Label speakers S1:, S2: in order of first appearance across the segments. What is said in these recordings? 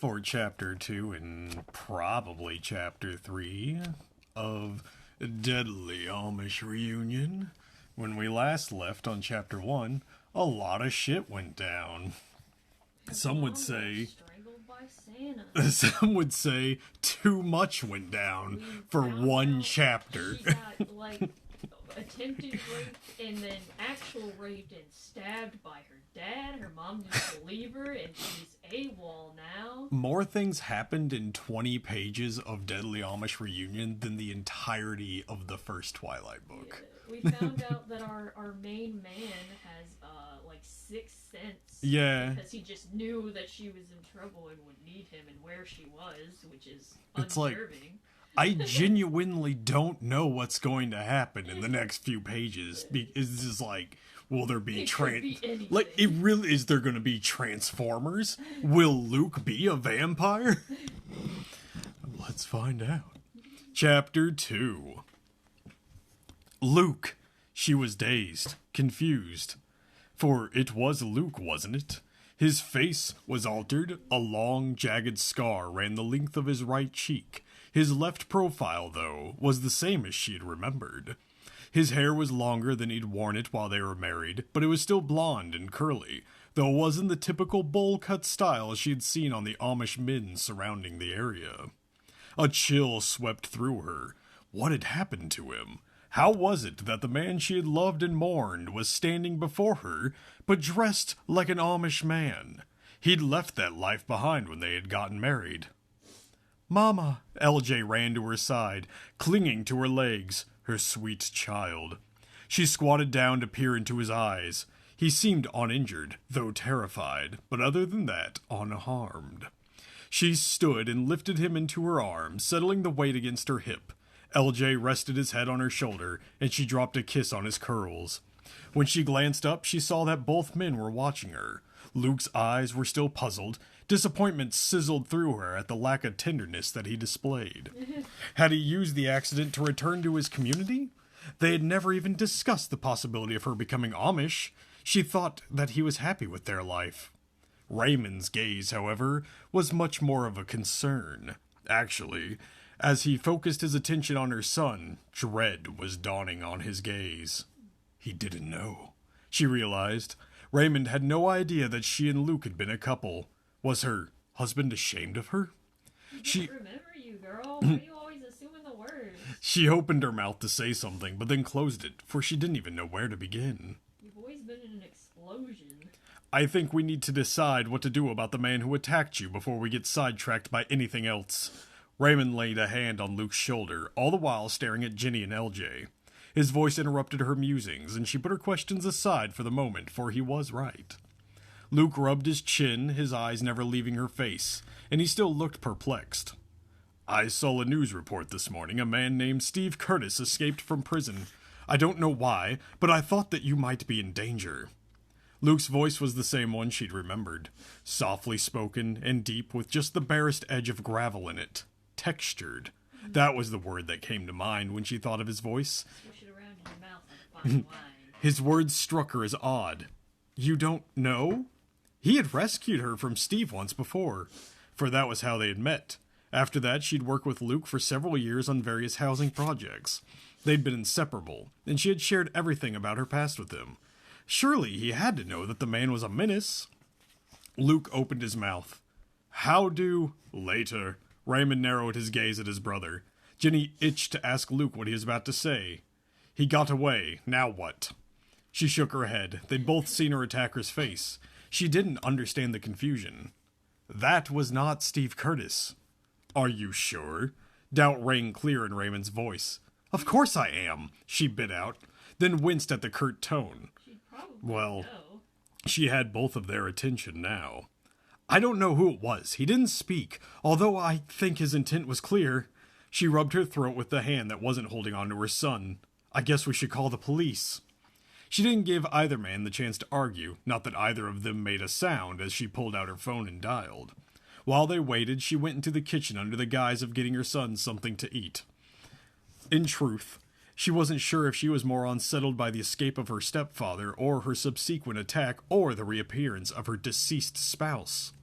S1: for Chapter 2 and probably Chapter 3 of Deadly Amish Reunion. When we last left on Chapter 1, a lot of shit went down. Some would say...
S2: strangled by Santa.
S1: Some would say too much went down for one chapter.
S2: She got, like, attempted rape and then actual raped and stabbed by her dad. Her mom didn't believe her, and she's AWOL now.
S1: More things happened in 20 pages of Deadly Amish Reunion than the entirety of the first Twilight book.
S2: Yeah, we found out that our main man has, like, sixth sense.
S1: Yeah.
S2: Because he just knew that she was in trouble and would need him and where she was, which is
S1: It's
S2: unnerving.
S1: I genuinely don't know what's going to happen in the next few pages. It's just like, will there be like, it really is there going to be Transformers? Will Luke be a vampire? Let's find out. Chapter 2. Luke. She was dazed, confused. For it was Luke, wasn't it? His face was altered. A long, jagged scar ran the length of his right cheek. His left profile, though, was the same as she had remembered. His hair was longer than he'd worn it while they were married, but it was still blonde and curly, though it wasn't the typical bowl-cut style she had seen on the Amish men surrounding the area. A chill swept through her. What had happened to him? How was it that the man she had loved and mourned was standing before her, but dressed like an Amish man? He'd left that life behind when they had gotten married. "Mama," LJ ran to her side, clinging to her legs, her sweet child. She squatted down to peer into his eyes. He seemed uninjured, though terrified, but other than that, unharmed. She stood and lifted him into her arms, settling the weight against her hip. LJ rested his head on her shoulder, and she dropped a kiss on his curls. When she glanced up, she saw that both men were watching her. Luke's eyes were still puzzled. Disappointment sizzled through her at the lack of tenderness that he displayed. Had he used the accident to return to his community? They had never even discussed the possibility of her becoming Amish. She thought that he was happy with their life. Raymond's gaze, however, was much more of a concern. Actually, as he focused his attention on her son, dread was dawning on his gaze. He didn't know, she realized. Raymond had no idea that she and Luke had been a couple. Was her husband ashamed of her?
S2: I remember you, girl. Why are you always assuming the worst?
S1: She opened her mouth to say something, but then closed it, for she didn't even know where to begin.
S2: You've always been in an explosion.
S1: I think we need to decide what to do about the man who attacked you before we get sidetracked by anything else. Raymond laid a hand on Luke's shoulder, all the while staring at Ginny and LJ. His voice interrupted her musings, and she put her questions aside for the moment, for he was right. Luke rubbed his chin, his eyes never leaving her face, and he still looked perplexed. "I saw a news report this morning. A man named Steve Curtis escaped from prison. I don't know why, but I thought that you might be in danger." Luke's voice was the same one she'd remembered, softly spoken and deep with just the barest edge of gravel in it. Textured. That was the word that came to mind when she thought of his voice.
S2: Swish it around in your mouth like fine wine.
S1: His words struck her as odd. "You don't know?" He had rescued her from Steve once before, for that was how they had met. After that, she'd worked with Luke for several years on various housing projects. They'd been inseparable, and she had shared everything about her past with him. Surely he had to know that the man was a menace. Luke opened his mouth. Later. Raymond narrowed his gaze at his brother. Ginny itched to ask Luke what he was about to say. "He got away. Now what?" She shook her head. They'd both seen her attacker's face. She didn't understand the confusion. "That was not Steve Curtis." "Are you sure?" Doubt rang clear in Raymond's voice. "Of course I am," she bit out, then winced at the curt tone.
S2: She'd probably
S1: Well,
S2: know.
S1: she had both of their attention now. "I don't know who it was. He didn't speak, although I think his intent was clear." She rubbed her throat with the hand that wasn't holding on to her son. "I guess we should call the police." She didn't give either man the chance to argue, not that either of them made a sound as she pulled out her phone and dialed. While they waited, she went into the kitchen under the guise of getting her son something to eat. In truth, she wasn't sure if she was more unsettled by the escape of her stepfather or her subsequent attack or the reappearance of her deceased spouse.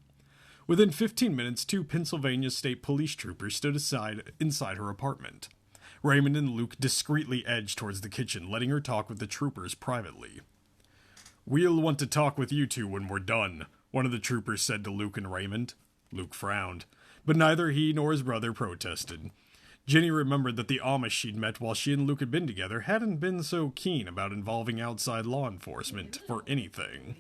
S1: Within 15 minutes, 2 Pennsylvania State Police troopers stood inside her apartment. Raymond and Luke discreetly edged towards the kitchen, letting her talk with the troopers privately. "We'll want to talk with you two when we're done," one of the troopers said to Luke and Raymond. Luke frowned, but neither he nor his brother protested. Jenny remembered that the Amish she'd met while she and Luke had been together hadn't been so keen about involving outside law enforcement for anything.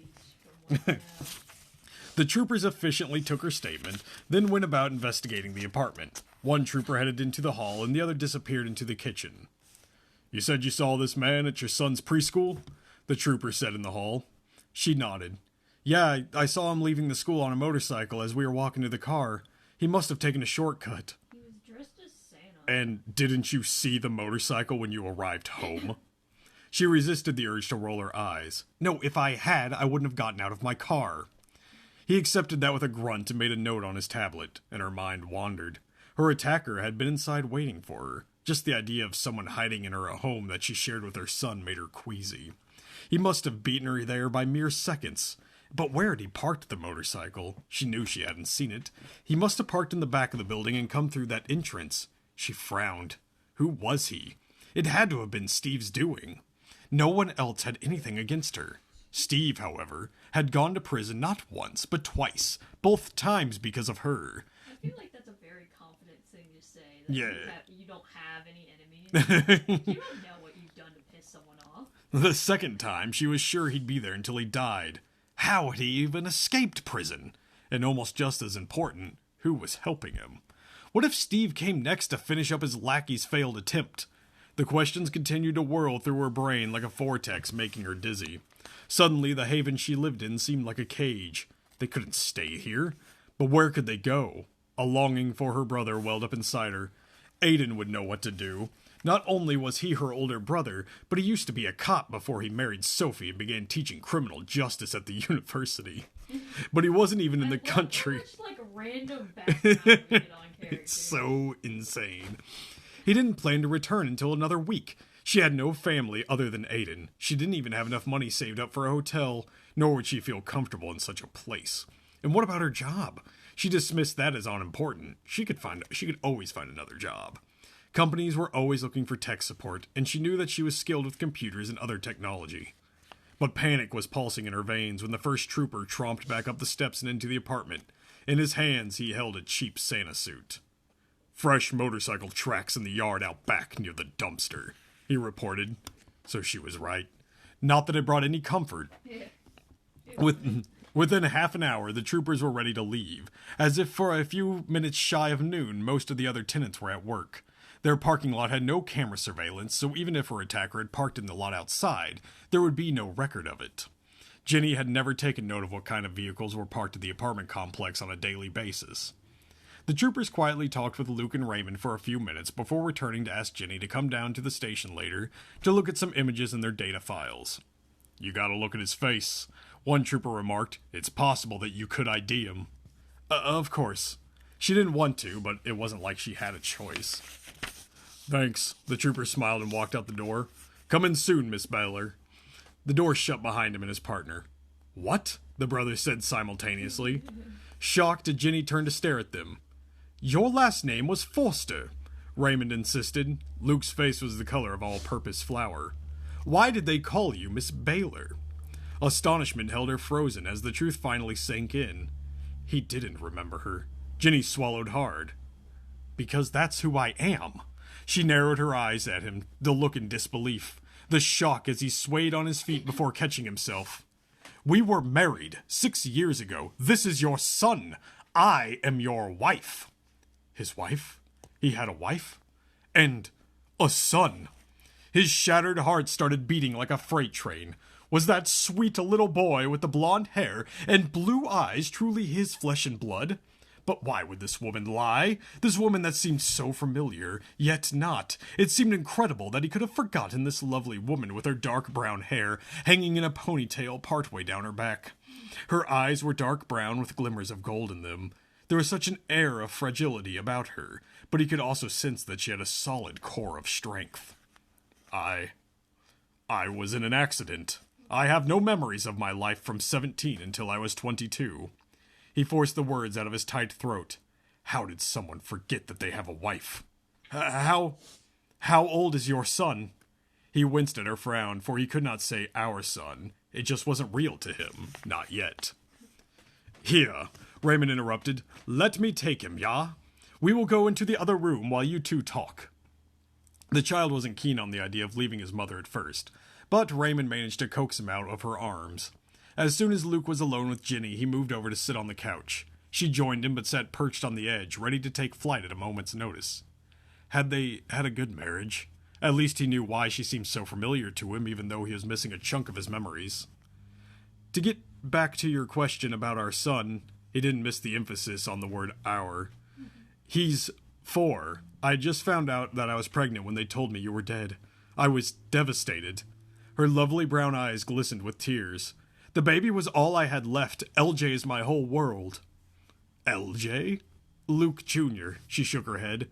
S1: The troopers efficiently took her statement, then went about investigating the apartment. One trooper headed into the hall and the other disappeared into the kitchen. "You said you saw this man at your son's preschool?" the trooper said in the hall. She nodded. "Yeah, I saw him leaving the school on a motorcycle as we were walking to the car. He must have taken a shortcut."
S2: He was dressed as Santa.
S1: "And didn't you see the motorcycle when you arrived home?" She resisted the urge to roll her eyes. "No, if I had, I wouldn't have gotten out of my car." He accepted that with a grunt and made a note on his tablet, and her mind wandered. Her attacker had been inside waiting for her. Just the idea of someone hiding in her home that she shared with her son made her queasy. He must have beaten her there by mere seconds. But where had he parked the motorcycle? She knew she hadn't seen it. He must have parked in the back of the building and come through that entrance. She frowned. Who was he? It had to have been Steve's doing. No one else had anything against her. Steve, however, had gone to prison not once, but twice, both times because of her.
S2: I feel like that's a very confident thing to say. That
S1: Yeah.
S2: you don't have any enemies. You don't know what you've done to piss someone off.
S1: The second time, she was sure he'd be there until he died. How had he even escaped prison? And almost just as important, who was helping him? What if Steve came next to finish up his lackey's failed attempt? The questions continued to whirl through her brain like a vortex, making her dizzy. Suddenly, the haven she lived in seemed like a cage. They couldn't stay here. But where could they go? A longing for her brother welled up inside her. Aiden would know what to do. Not only was he her older brother, but he used to be a cop before he married Sophie and began teaching criminal justice at the university. But he wasn't even in the country.
S2: Much like a random background we get on characters.
S1: It's so insane. He didn't plan to return until another week. She had no family other than Aiden. She didn't even have enough money saved up for a hotel, nor would she feel comfortable in such a place. And what about her job? She dismissed that as unimportant. She could always find another job. Companies were always looking for tech support, and she knew that she was skilled with computers and other technology. But panic was pulsing in her veins when the first trooper tromped back up the steps and into the apartment. In his hands, he held a cheap Santa suit. "Fresh motorcycle tracks in the yard out back near the dumpster," he reported. So she was right. Not that it brought any comfort.
S2: Yeah.
S1: Within half an hour, the troopers were ready to leave. As if for a few minutes shy of noon, most of the other tenants were at work. Their parking lot had no camera surveillance, so even if her attacker had parked in the lot outside, there would be no record of it. Jenny had never taken note of what kind of vehicles were parked at the apartment complex on a daily basis. The troopers quietly talked with Luke and Raymond for a few minutes before returning to ask Jenny to come down to the station later to look at some images in their data files. "You gotta look at his face," one trooper remarked. "It's possible that you could ID him." Of course. She didn't want to, but it wasn't like she had a choice. "Thanks," the trooper smiled and walked out the door. "Come in soon, Miss Baylor." The door shut behind him and his partner. "What?" the brothers said simultaneously. Shocked, Jenny turned to stare at them. "Your last name was Forster," Raymond insisted. Luke's face was the color of all-purpose flour. "Why did they call you Miss Baylor?" Astonishment held her frozen as the truth finally sank in. He didn't remember her. Jenny swallowed hard. "Because that's who I am." She narrowed her eyes at him, the look in disbelief, the shock as he swayed on his feet before catching himself. "We were married 6 years ago. This is your son. I am your wife." His wife? He had a wife? And a son. His shattered heart started beating like a freight train. Was that sweet little boy with the blonde hair and blue eyes truly his flesh and blood? But why would this woman lie? This woman that seemed so familiar, yet not. It seemed incredible that he could have forgotten this lovely woman with her dark brown hair hanging in a ponytail partway down her back. Her eyes were dark brown with glimmers of gold in them. There was such an air of fragility about her, but he could also sense that she had a solid core of strength. I was in an accident. I have no memories of my life from 17 until I was 22. He forced the words out of his tight throat. How did someone forget that they have a wife? How old is your son? He winced at her frown, for he could not say our son. It just wasn't real to him. Not yet. Here, Raymond interrupted. Let me take him, ya? We will go into the other room while you two talk. The child wasn't keen on the idea of leaving his mother at first, but Raymond managed to coax him out of her arms. As soon as Luke was alone with Ginny, he moved over to sit on the couch. She joined him but sat perched on the edge, ready to take flight at a moment's notice. Had they had a good marriage? At least he knew why she seemed so familiar to him, even though he was missing a chunk of his memories. To get back to your question about our son, he didn't miss the emphasis on the word our. He's 4. I just found out that I was pregnant when they told me you were dead. I was devastated. Her lovely brown eyes glistened with tears. The baby was all I had left. LJ is my whole world. LJ? Luke Jr., she shook her head.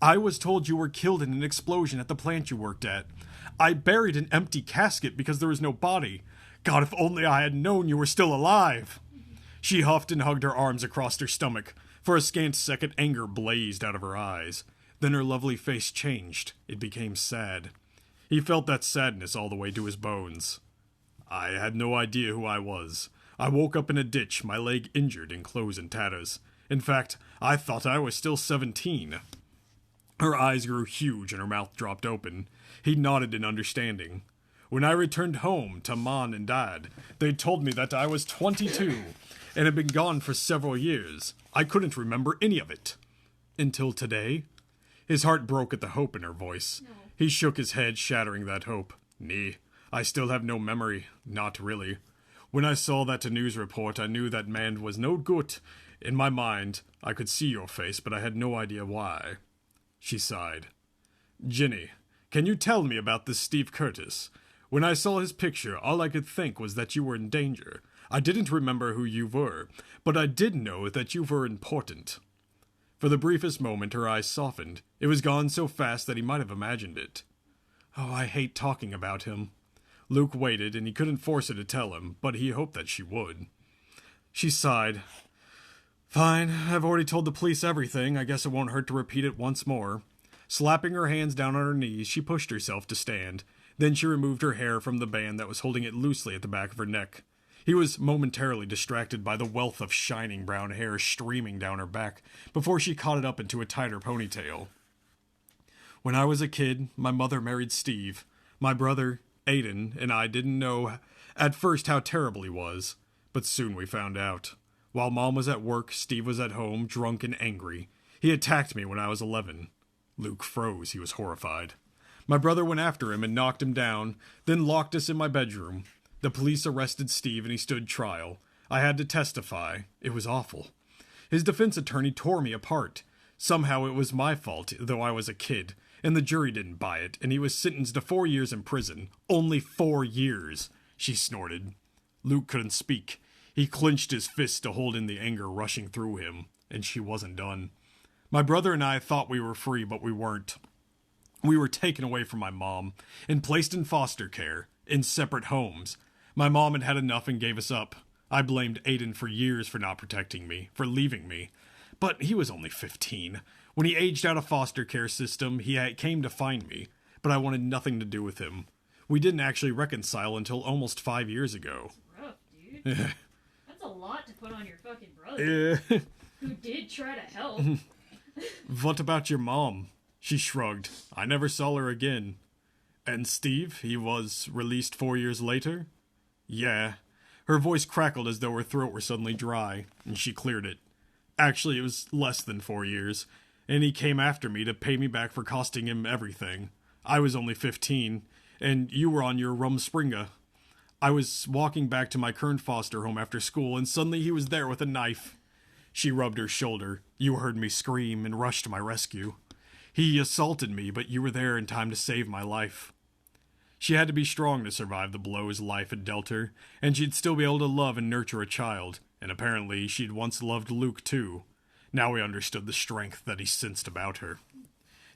S1: I was told you were killed in an explosion at the plant you worked at. I buried an empty casket because there was no body. God, if only I had known you were still alive. She huffed and hugged her arms across her stomach. For a scant second, anger blazed out of her eyes. Then her lovely face changed. It became sad. He felt that sadness all the way to his bones. I had no idea who I was. I woke up in a ditch, my leg injured and clothes in tatters. In fact, I thought I was still 17. Her eyes grew huge and her mouth dropped open. He nodded in understanding. When I returned home to Mom and Dad, they told me that I was 22 and had been gone for several years. I couldn't remember any of it. Until today? His heart broke at the hope in her voice.
S2: No.
S1: He shook his head, shattering that hope. Nee, I still have no memory. Not really. When I saw that news report, I knew that man was no good. In my mind, I could see your face, but I had no idea why. She sighed. Ginny, can you tell me about this Steve Curtis? When I saw his picture, all I could think was that you were in danger. I didn't remember who you were, but I did know that you were important. For the briefest moment, her eyes softened. It was gone so fast that he might have imagined it. Oh, I hate talking about him. Luke waited, and he couldn't force her to tell him, but he hoped that she would. She sighed. Fine, I've already told the police everything. I guess it won't hurt to repeat it once more. Slapping her hands down on her knees, she pushed herself to stand. Then she removed her hair from the band that was holding it loosely at the back of her neck. He was momentarily distracted by the wealth of shining brown hair streaming down her back before she caught it up into a tighter ponytail. When I was a kid, my mother married Steve. My brother, Aiden, and I didn't know at first how terrible he was, but soon we found out. While Mom was at work, Steve was at home, drunk and angry. He attacked me when I was 11. Luke froze. He was horrified. My brother went after him and knocked him down, then locked us in my bedroom. The police arrested Steve and he stood trial. I had to testify. It was awful. His defense attorney tore me apart. Somehow it was my fault, though I was a kid, and the jury didn't buy it, and he was sentenced to 4 years in prison. Only 4 years, she snorted. Luke couldn't speak. He clenched his fists to hold in the anger rushing through him, and she wasn't done. My brother and I thought we were free, but we weren't. We were taken away from my mom and placed in foster care, in separate homes. My mom had had enough and gave us up. I blamed Aiden for years for not protecting me, for leaving me. But he was only 15. When he aged out of foster care system, he came to find me, but I wanted nothing to do with him. We didn't actually reconcile until almost 5 years ago.
S2: Rough, dude. That's a lot to put on your fucking brother. Who did try to help.
S1: What about your mom? She shrugged. I never saw her again. And Steve, he was released 4 years later? Yeah. Her voice crackled as though her throat were suddenly dry, and she cleared it. Actually, it was less than 4 years, and he came after me to pay me back for costing him everything. I was only 15, and you were on your Rumspringa. I was walking back to my current foster home after school, and suddenly he was there with a knife. She rubbed her shoulder. You heard me scream and rushed to my rescue. He assaulted me, but you were there in time to save my life. She had to be strong to survive the blows life had dealt her, and she'd still be able to love and nurture a child, and apparently she'd once loved Luke too. Now he understood the strength that he sensed about her.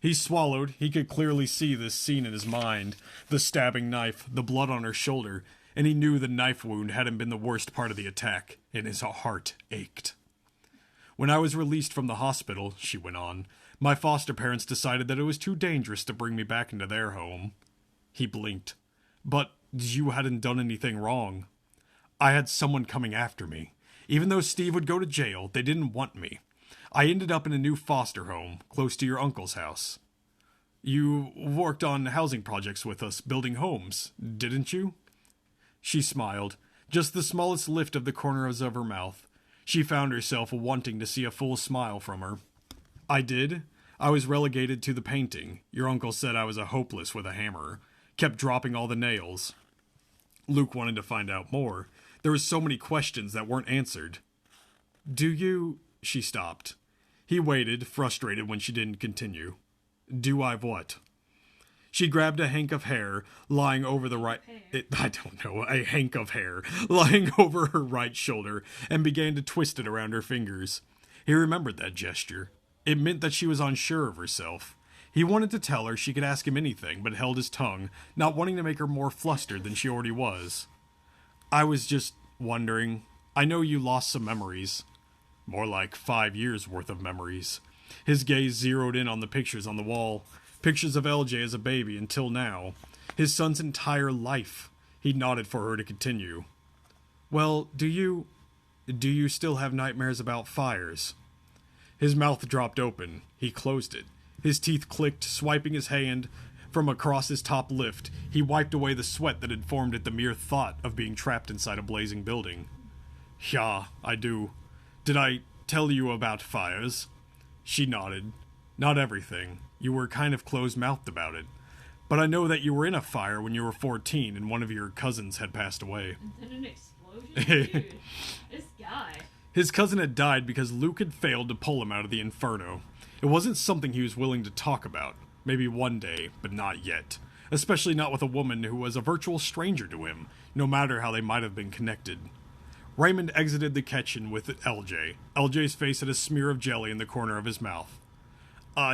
S1: He swallowed. He could clearly see this scene in his mind, the stabbing knife, the blood on her shoulder, and he knew the knife wound hadn't been the worst part of the attack, and his heart ached. When I was released from the hospital, she went on, my foster parents decided that it was too dangerous to bring me back into their home. He blinked. But you hadn't done anything wrong. I had someone coming after me. Even though Steve would go to jail, they didn't want me. I ended up in a new foster home, close to your uncle's house. You worked on housing projects with us, building homes, didn't you? She smiled, just the smallest lift of the corners of her mouth. She found herself wanting to see a full smile from her. I did. I was relegated to the painting. Your uncle said I was a hopeless with a hammer. Kept dropping all the nails. Luke wanted to find out more. There were so many questions that weren't answered. Do you... She stopped. He waited, frustrated when she didn't continue. Do I what? She grabbed a hank of hair lying over the right... a hank of hair lying over her right shoulder and began to twist it around her fingers. He remembered that gesture. It meant that she was unsure of herself. He wanted to tell her she could ask him anything, but held his tongue, not wanting to make her more flustered than she already was. I was just wondering. I know you lost some memories. More like 5 years' worth of memories. His gaze zeroed in on the pictures on the wall. Pictures of LJ as a baby until now. His son's entire life. He nodded for her to continue. Well, do you still have nightmares about fires? His mouth dropped open. He closed it. His teeth clicked, swiping his hand from across his top lift. He wiped away the sweat that had formed at the mere thought of being trapped inside a blazing building. Yeah, I do. Did I tell you about fires? She nodded. Not everything. You were kind of closed-mouthed about it. But I know that you were in a fire when you were 14 and one of your cousins had passed away.
S2: And then an explosion? Dude, this guy.
S1: His cousin had died because Luke had failed to pull him out of the inferno. It wasn't something he was willing to talk about. Maybe one day, but not yet. Especially not with a woman who was a virtual stranger to him, no matter how they might have been connected. Raymond exited the kitchen with LJ. LJ's face had a smear of jelly in the corner of his mouth.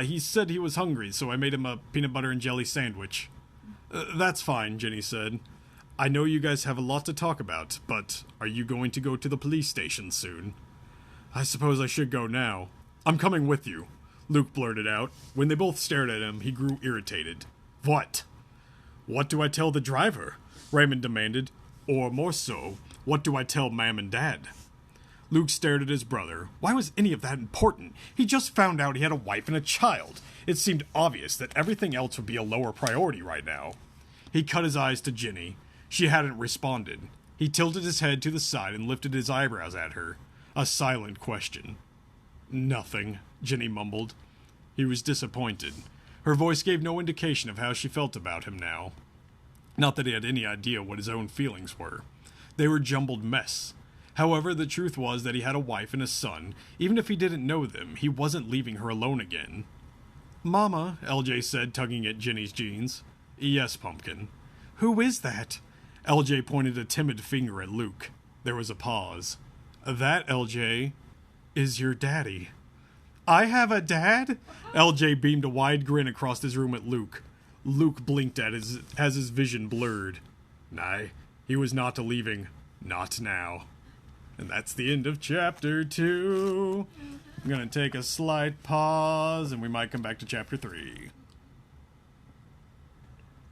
S1: He said he was hungry, so I made him a peanut butter and jelly sandwich. That's fine, Jenny said. I know you guys have a lot to talk about, but are you going to go to the police station soon? I suppose I should go now. I'm coming with you, Luke blurted out. When they both stared at him, he grew irritated. What? What do I tell the driver? Raymond demanded. Or more so, what do I tell Mom and Dad? Luke stared at his brother. Why was any of that important? He just found out he had a wife and a child. It seemed obvious that everything else would be a lower priority right now. He cut his eyes to Ginny. She hadn't responded. He tilted his head to the side and lifted his eyebrows at her. A silent question. Nothing, Ginny mumbled. He was disappointed. Her voice gave no indication of how she felt about him now. Not that he had any idea what his own feelings were. They were a jumbled mess. However, the truth was that he had a wife and a son. Even if he didn't know them, he wasn't leaving her alone again. Mama, LJ said, tugging at Ginny's jeans. Yes, Pumpkin. Who is that? LJ pointed a timid finger at Luke. There was a pause. That, LJ, is your daddy. I have a dad? LJ beamed a wide grin across his room at Luke. Luke blinked as his vision blurred. Nay, he was not leaving. Not now. And that's the end of chapter 2. I'm going to take a slight pause, and we might come back to chapter 3.